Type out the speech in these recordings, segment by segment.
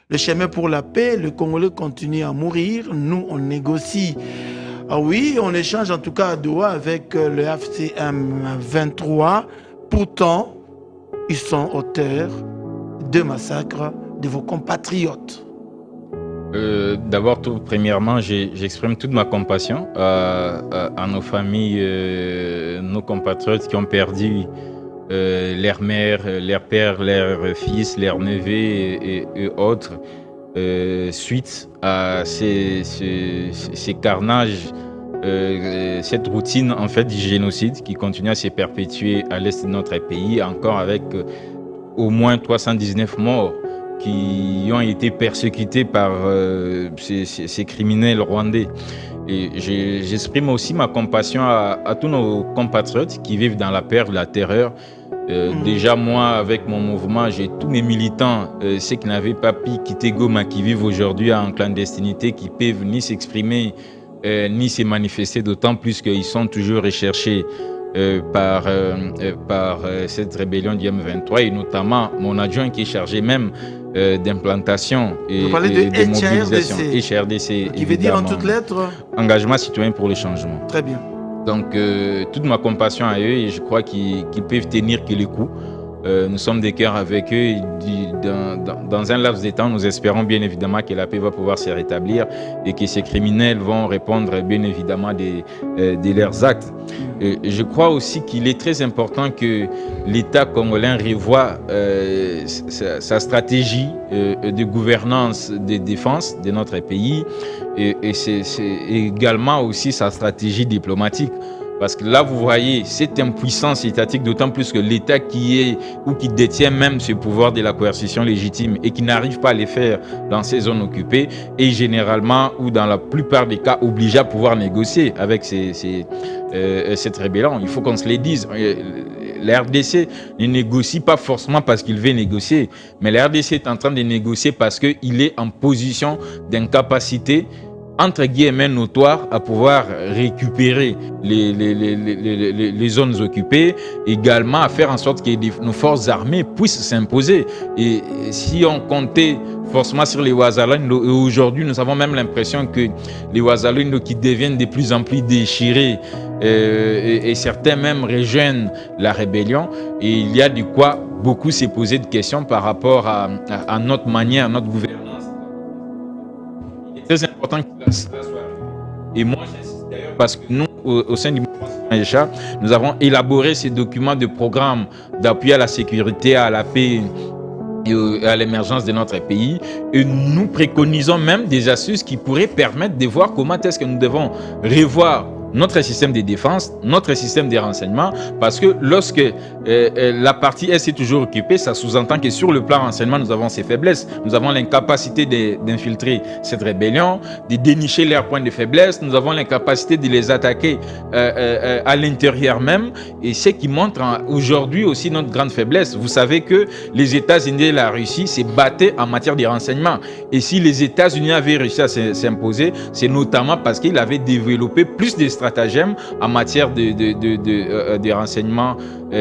le chemin pour la paix. Le Congolais continue à mourir. Nous, on négocie. Ah oui, on échange en tout cas à Doha avec le FCM 23. Pourtant, ils sont auteurs de massacres de vos compatriotes. D'abord, premièrement, j'exprime toute ma compassion à nos familles, nos compatriotes qui ont perdu leurs mères, leurs pères, leurs fils, leurs neveux et autres suite à ces carnages, cette routine en fait du génocide qui continue à se perpétuer à l'est de notre pays, encore avec au moins 319 morts qui ont été persécutés par ces criminels rwandais. Et j'exprime aussi ma compassion à tous nos compatriotes qui vivent dans la peur, la terreur. Déjà, moi, avec mon mouvement, j'ai tous mes militants, ceux qui n'avaient pas pu quitter Goma, qui vivent aujourd'hui en clandestinité, qui peuvent ni s'exprimer, ni se manifester, d'autant plus qu'ils sont toujours recherchés par cette rébellion du M23, et notamment mon adjoint qui est chargé même d'implantation et de mobilisation. HRDC, qui veut dire en toutes lettres Engagement citoyen pour le changement. Très bien. Donc, toute ma compassion à eux, et je crois qu'ils peuvent tenir que les coups. Nous sommes des cœurs avec eux. Et dans un laps de temps, nous espérons bien évidemment que la paix va pouvoir se rétablir et que ces criminels vont répondre bien évidemment de leurs actes. Je crois aussi qu'il est très important que l'État congolais revoie sa stratégie de gouvernance de défense de notre pays et c'est également aussi sa stratégie diplomatique. Parce que là, vous voyez cette impuissance étatique, d'autant plus que l'État qui est ou qui détient même ce pouvoir de la coercition légitime et qui n'arrive pas à les faire dans ces zones occupées est généralement ou dans la plupart des cas obligé à pouvoir négocier avec cette rébellion. Il faut qu'on se le dise. La RDC ne négocie pas forcément parce qu'il veut négocier, mais la RDC est en train de négocier parce qu'il est en position d'incapacité entre guillemets notoire à pouvoir récupérer les zones occupées, également à faire en sorte que nos forces armées puissent s'imposer. Et si on comptait forcément sur les Wazalendo, aujourd'hui nous avons même l'impression que les Wazalendo qui deviennent de plus en plus déchirés et certains même rejoignent la rébellion, et il y a de quoi beaucoup se poser de questions par rapport à notre manière, à notre gouvernance. Très important qu'il soit. Et moi, j'insiste d'ailleurs parce que nous, au sein du mouvement Citoyen, nous avons élaboré ces documents de programme d'appui à la sécurité, à la paix et à l'émergence de notre pays. Et nous préconisons même des astuces qui pourraient permettre de voir comment est-ce que nous devons revoir notre système de défense, notre système de renseignement, parce que lorsque la partie Est est toujours occupée, ça sous-entend que sur le plan renseignement, nous avons ces faiblesses. Nous avons l'incapacité d'infiltrer cette rébellion, de dénicher leurs points de faiblesse, nous avons l'incapacité de les attaquer à l'intérieur même, et ce qui montre aujourd'hui aussi notre grande faiblesse. Vous savez que les États-Unis et la Russie se battaient en matière de renseignement, et si les États-Unis avaient réussi à s'imposer, c'est notamment parce qu'ils avaient développé plus de stratagèmes en matière de renseignements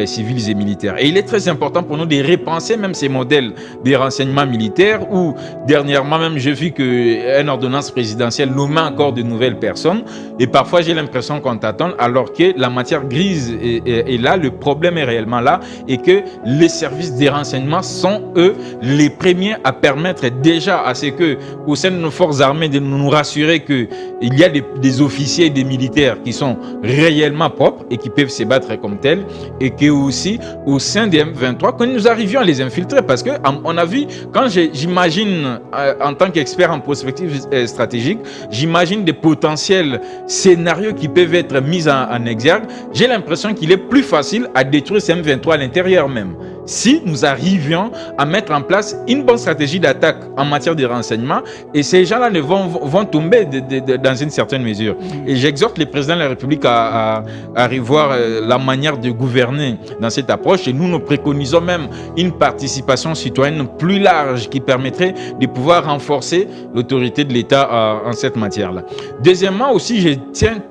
civils et militaires. Et il est très important pour nous de repenser même ces modèles de renseignements militaires, où dernièrement même j'ai vu qu'une ordonnance présidentielle nommait encore de nouvelles personnes, et parfois j'ai l'impression qu'on t'attend alors que la matière grise est là, le problème est réellement là, et que les services de renseignement sont eux les premiers à permettre déjà à ce que au sein de nos forces armées de nous rassurer qu'il y a des officiers et des militaires qui sont réellement propres et qui peuvent se battre comme tels, et que aussi au sein des M23 quand nous arrivions à les infiltrer, parce que on a vu, quand j'imagine en tant qu'expert en prospective stratégique, j'imagine des potentiels scénarios qui peuvent être mis en exergue. J'ai l'impression qu'il est plus facile à détruire ces M23 à l'intérieur même si nous arrivions à mettre en place une bonne stratégie d'attaque en matière de renseignement, et ces gens-là vont tomber dans une certaine mesure. Et j'exhorte le président de la République à revoir la manière de gouverner dans cette approche, et nous préconisons même une participation citoyenne plus large qui permettrait de pouvoir renforcer l'autorité de l'État en cette matière-là. Deuxièmement aussi, je tiens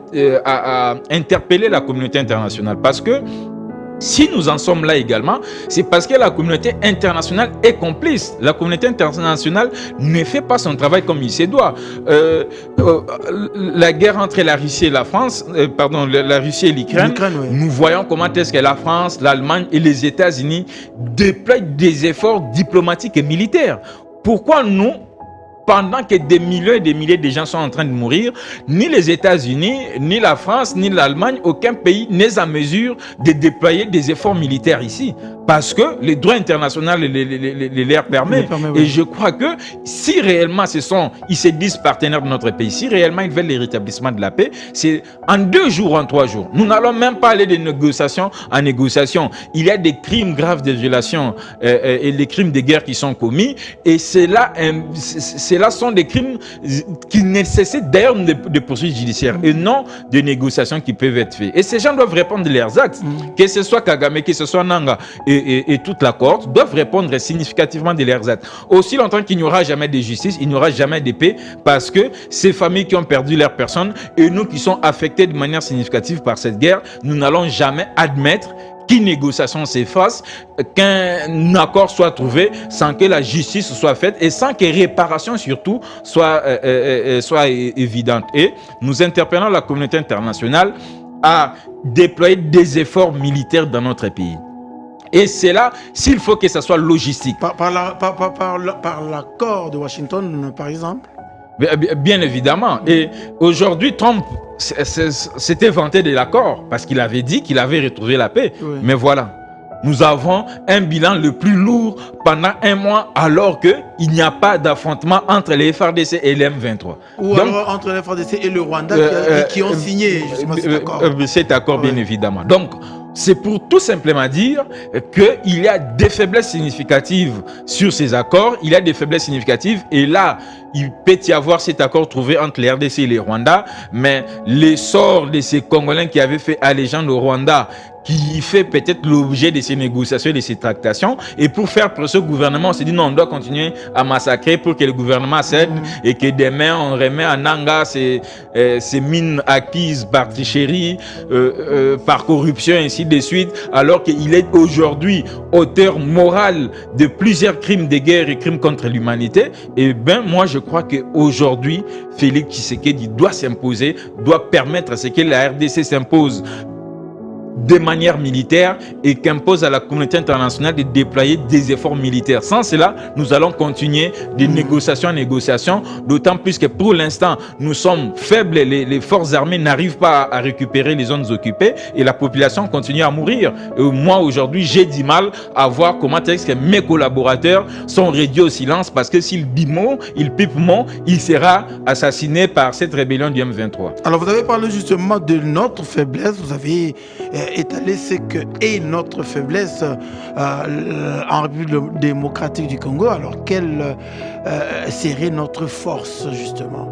à interpeller la communauté internationale, parce que Si nous en sommes là également, c'est parce que la communauté internationale est complice. La communauté internationale ne fait pas son travail comme il se doit. La guerre entre la Russie et la France, la Russie et l'Ukraine, Oui. nous voyons comment est-ce que la France, l'Allemagne et les États-Unis déploient des efforts diplomatiques et militaires. Pourquoi nous, pendant que des millions et des milliers de gens sont en train de mourir, ni les États-Unis, ni la France, ni l'Allemagne, aucun pays n'est en mesure de déployer des efforts militaires ici. Parce que le droit international les leur permet. Oui. Et je crois que si réellement ils se disent partenaires de notre pays, si réellement ils veulent le rétablissement de la paix, c'est en 2 jours ou en 3 jours. Nous n'allons même pas aller de négociation en négociation. Il y a des crimes graves de violation et des crimes de guerre qui sont commis. Et cela sont des crimes qui nécessitent d'ailleurs de poursuites judiciaires et non de négociations qui peuvent être faites. Et ces gens doivent répondre de leurs actes. Que ce soit Kagame, que ce soit Nanga et toute la cohorte, doivent répondre significativement de leurs actes. Aussi longtemps qu'il n'y aura jamais de justice, il n'y aura jamais de paix, parce que ces familles qui ont perdu leurs personnes et nous qui sommes affectés de manière significative par cette guerre, nous n'allons jamais admettre qu'une négociation s'efface, qu'un accord soit trouvé sans que la justice soit faite et sans que réparation surtout soit évidente. Et nous interpellons la communauté internationale à déployer des efforts militaires dans notre pays. Et c'est là, s'il faut que ça soit logistique. Par l'accord de Washington, par exemple. Bien évidemment. Et aujourd'hui, Trump s'était vanté de l'accord parce qu'il avait dit qu'il avait retrouvé la paix. Oui. Mais voilà, nous avons un bilan le plus lourd pendant 1 mois alors qu'il n'y a pas d'affrontement entre les FARDC et les M23. Ou donc, alors entre les FARDC et le Rwanda qui ont signé justement cet accord. Cet accord, bien évidemment. Donc, c'est pour tout simplement dire qu'il y a des faiblesses significatives sur ces accords. Il y a des faiblesses significatives et là, il peut y avoir cet accord trouvé entre les RDC et les Rwanda, mais l'essor de ces Congolais qui avaient fait allégeance au Rwanda, qui fait peut-être l'objet de ces négociations et de ces tractations. Et pour faire pression au gouvernement, on s'est dit non, on doit continuer à massacrer pour que le gouvernement cède et que demain, on remet à Nanga ces mines acquises par tricherie, par corruption, et ainsi de suite, alors qu'il est aujourd'hui auteur moral de plusieurs crimes de guerre et crimes contre l'humanité. Et bien, moi, je crois qu'aujourd'hui, Félix Tshisekedi doit s'imposer, doit permettre à ce que la RDC s'impose de manière militaire et qu'impose à la communauté internationale de déployer des efforts militaires. Sans cela, nous allons continuer de négociation en négociation, d'autant plus que pour l'instant, nous sommes faibles, les forces armées n'arrivent pas à récupérer les zones occupées et la population continue à mourir. Et moi, aujourd'hui, j'ai du mal à voir comment est-ce que mes collaborateurs sont réduits au silence parce que s'il dit mot, il pipe mot, il sera assassiné par cette rébellion du M23. Alors, vous avez parlé justement de notre faiblesse, vous avez étaler ce que est notre faiblesse en République démocratique du Congo. Alors, quelle serait notre force, justement?